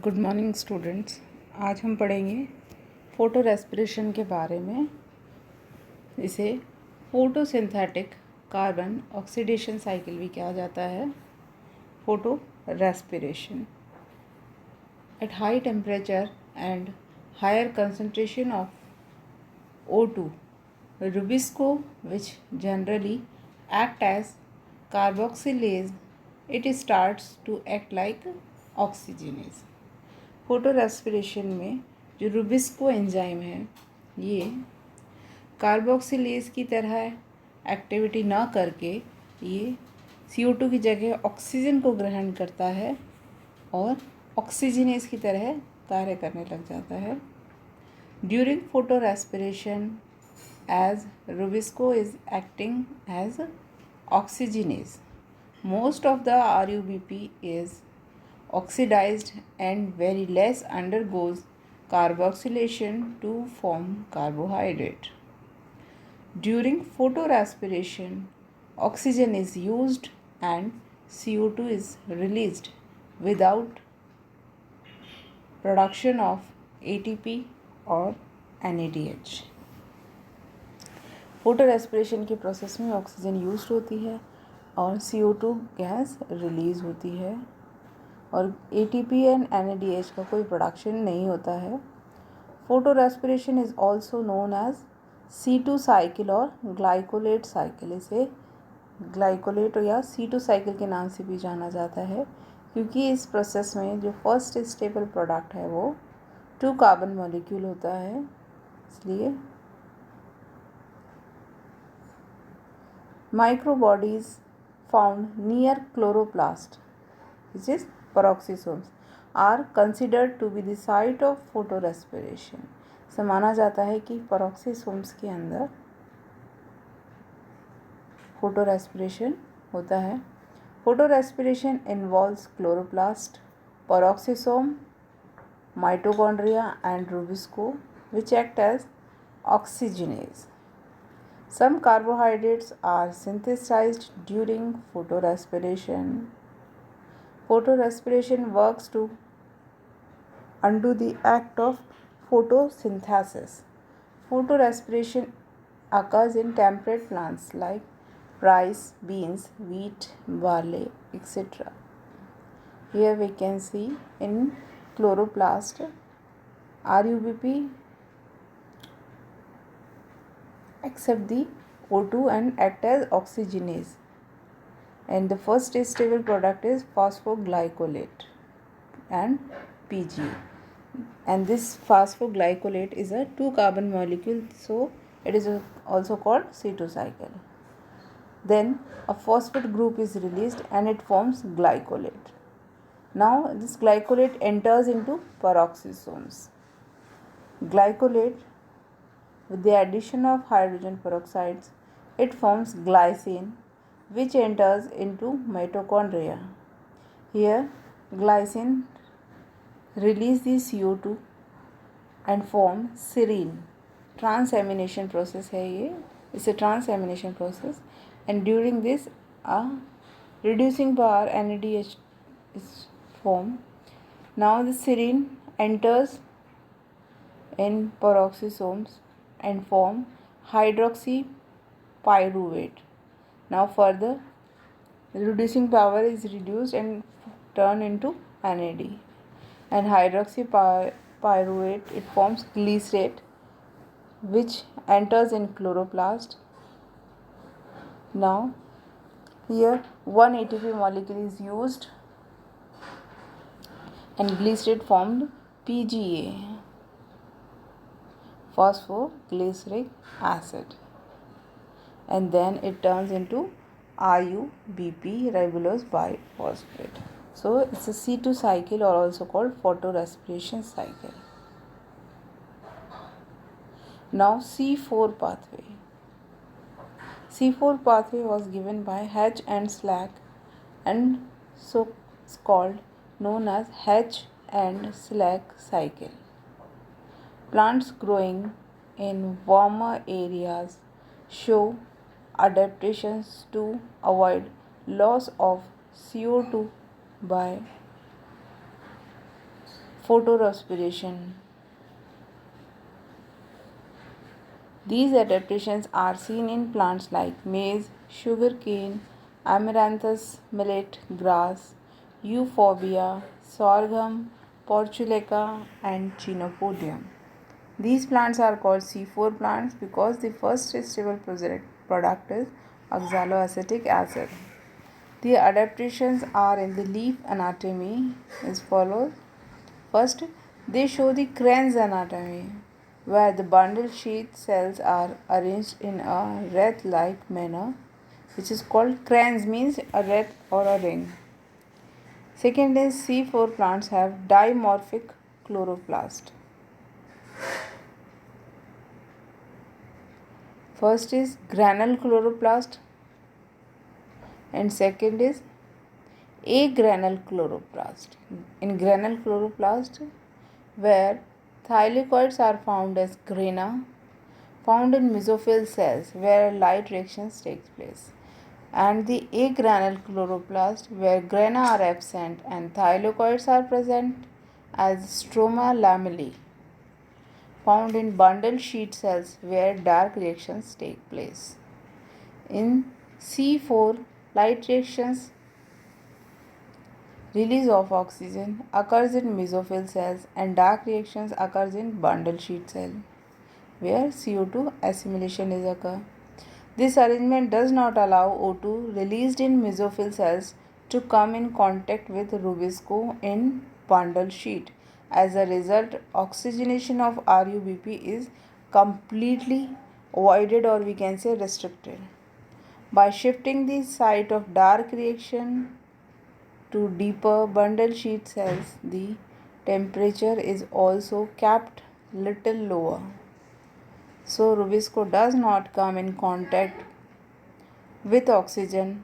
Good morning students. आज हम पढ़ेंगे फ़ोटो रेस्पिरेशन के बारे में। इसे फोटोसिंथेटिक कार्बन ऑक्सीडेशन साइकिल भी कहा जाता है। Photorespiration at high temperature and higher concentration of O2 Rubisco, which generally act as carboxylase, it starts to act like oxygenase. Photo respiration में जो रुबिस्को एंजाइम है ये कार्बोक्सिलेज की तरह एक्टिविटी ना करके ये CO2 की जगह ऑक्सीजन को ग्रहण करता है और ऑक्सीजनेज की तरह कार्य करने लग जाता है। During photo respiration as Rubisco is acting as oxygenase. Most of the RUBP is oxidized and very less undergoes carboxylation to form carbohydrate. During photorespiration, oxygen is used and CO2 is released without production of ATP or NADH. Photo respiration के process में oxygen use होती है और CO2 gas release होती है और ATP and NADH का कोई प्रोडक्शन नहीं होता है। Photorespiration is also known as C2 cycle और ग्लाइकोलेट साइकिल। इसे ग्लाइकोलेट या C2 साइकिल के नाम से भी जाना जाता है क्योंकि इस प्रोसेस में जो फर्स्ट स्टेबल प्रोडक्ट है वो 2 कार्बन मॉलिक्यूल होता है। इसलिए microbodies found near chloroplast, which is peroxisomes, are considered to be the site of photorespiration. से माना जाता है कि peroxisomes के अंदर photorespiration होता है। Photorespiration involves chloroplast, peroxisome, mitochondria and rubisco, which act as oxygenase. Some carbohydrates are synthesized during photorespiration. Photorespiration works to undo the act of photosynthesis. Photorespiration occurs in temperate plants like rice, beans, wheat, barley, etc. Here we can see in chloroplast, RUBP accept the O2 and act as oxygenase, and the first stable product is phosphoglycolate and PG, and this phosphoglycolate is a 2 carbon molecule, so it is also called C2 cycle. Then a phosphate group is released and it forms glycolate. Now this glycolate enters into peroxisomes. Glycolate, with the addition of hydrogen peroxides, it forms glycine, which enters into mitochondria. Here, glycine releases the CO2 and form serine. Transamination process है ये, it's a transamination process, and during this a reducing power NADH is formed. Now the serine enters in peroxisomes and form hydroxypyruvate. Now further reducing power is reduced and turn into NAD, and hydroxypyruvate it forms glycerate, which enters in chloroplast. Now here one ATP molecule is used and glycerate formed PGA, phosphoglyceric acid, and then it turns into RUBP, ribulose biphosphate. So it's a C2 cycle, or also called photorespiration cycle. Now C4 pathway. C4 pathway was given by Hatch and Slack, and so it's called known as Hatch and Slack cycle. Plants growing in warmer areas show adaptations to avoid loss of CO2 by photorespiration. These adaptations are seen in plants like maize, sugarcane, amaranthus, millet, grass, euphorbia, sorghum, portulaca, and chenopodium. These plants are called C4 plants because the first stable product is oxaloacetic acid. The adaptations are in the leaf anatomy as follows. First, they show the Kranz anatomy, where the bundle sheath cells are arranged in a wreath-like manner, which is called Kranz, means a wreath or a ring. Second is C4 plants have dimorphic chloroplast. First is granule chloroplast and second is agranule chloroplast. In granule chloroplast, where thylakoids are found as grana, found in mesophyll cells where light reactions take place, and the agranule chloroplast where grana are absent and thylakoids are present as stroma lamellae, found in bundle sheet cells where dark reactions take place. In C4, light reactions release of oxygen occurs in mesophyll cells and dark reactions occurs in bundle sheet cell where CO2 assimilation is occur. This arrangement does not allow O2 released in mesophyll cells to come in contact with rubisco in bundle sheet. As a result, oxygenation of RUBP is completely avoided, or we can say restricted. By shifting the site of dark reaction to deeper bundle sheet cells, the temperature is also kept little lower. So rubisco does not come in contact with oxygen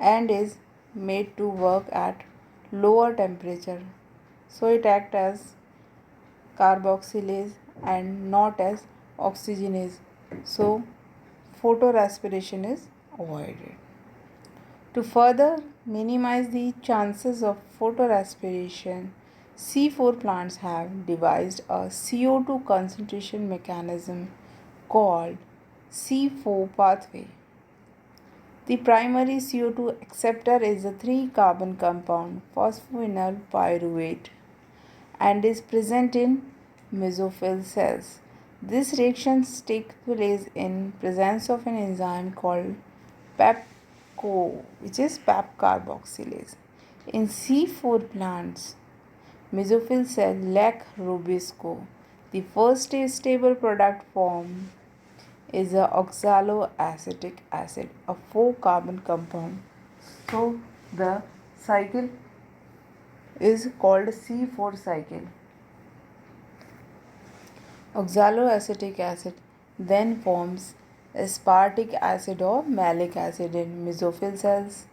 and is made to work at lower temperature. So it acts as carboxylase and not as oxygenase. So photorespiration is avoided. To further minimize the chances of photorespiration, C4 plants have devised a CO2 concentration mechanism called C4 pathway. The primary CO2 acceptor is a 3-carbon compound phosphoenol pyruvate and is present in mesophyll cells. This reaction takes place in presence of an enzyme called PEPCO, which is PEP carboxylase. In C4 plants, mesophyll cell lack rubisco. The first stable product form is a oxaloacetic acid, a 4-carbon compound. So the cycle is called C4 cycle. Oxaloacetic acid then forms aspartic acid or malic acid in mesophyll cells.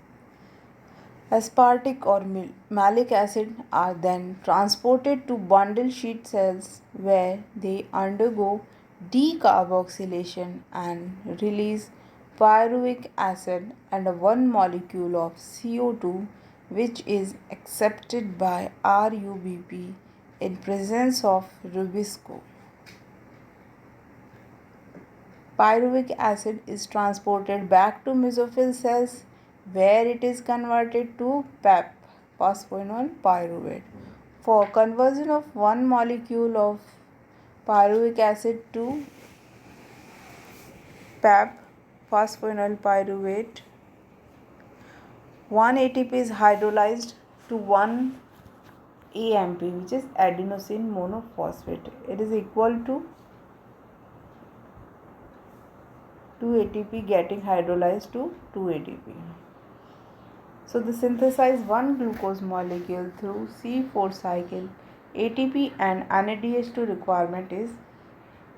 Aspartic or malic acid are then transported to bundle sheet cells where they undergo decarboxylation and release pyruvic acid and one molecule of CO2, which is accepted by RUBP in presence of rubisco. Pyruvic acid is transported back to mesophyll cells where it is converted to PEP, phosphoenol pyruvate. For conversion of one molecule of pyruvic acid to PEP, phosphoenol pyruvate, 1 ATP is hydrolyzed to 1 AMP, which is adenosine monophosphate. It is equal to 2 ATP getting hydrolyzed to 2 ATP. So the synthesize one glucose molecule through C4 cycle. ATP and NADH2 requirement is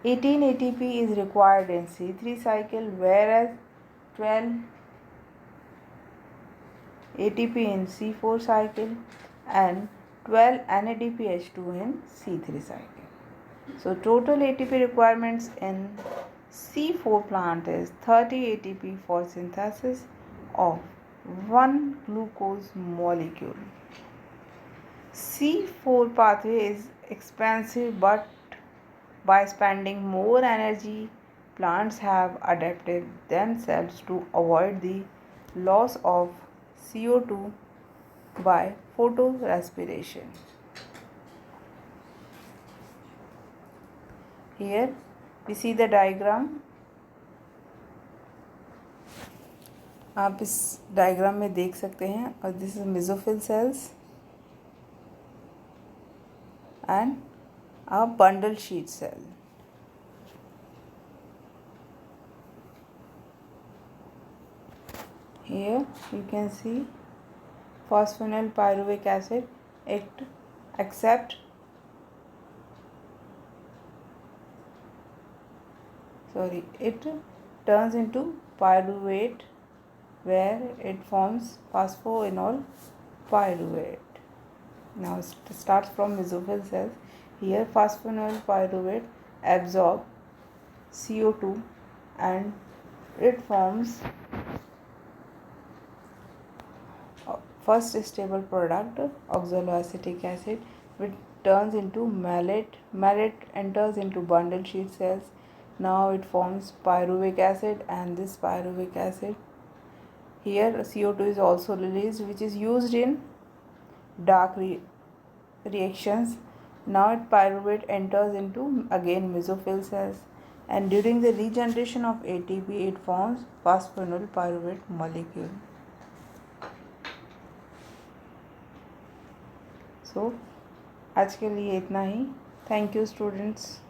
18 ATP is required in C3 cycle, whereas 12 ATP in C4 cycle and 12 NADPH2 in C3 cycle. So total ATP requirements in C4 plant is 30 ATP for synthesis of one glucose molecule. C4 pathway is expensive, but by spending more energy, plants have adapted themselves to avoid the loss of CO2 by photorespiration. Here we see the diagram. आप इस diagram में देख सकते हैं, और this is mesophyll cells and a bundle sheet cell. Here you can see phosphoryl pyruvic acid accept it turns into pyruvate, where it forms phosphoenol pyruvate. Now it starts from mesophyll cells. Here phosphoenol pyruvate absorb CO2 and it forms first stable product oxaloacetic acid, which turns into malate. Malate enters into bundle sheet cells. Now it forms pyruvic acid, and this pyruvic acid, here CO2 is also released, which is used in dark reactions. Now pyruvate enters into again mesophyll cells, and during the regeneration of ATP it forms phosphoenol pyruvate molecule. So आज के लिए इतना ही. Thank you students.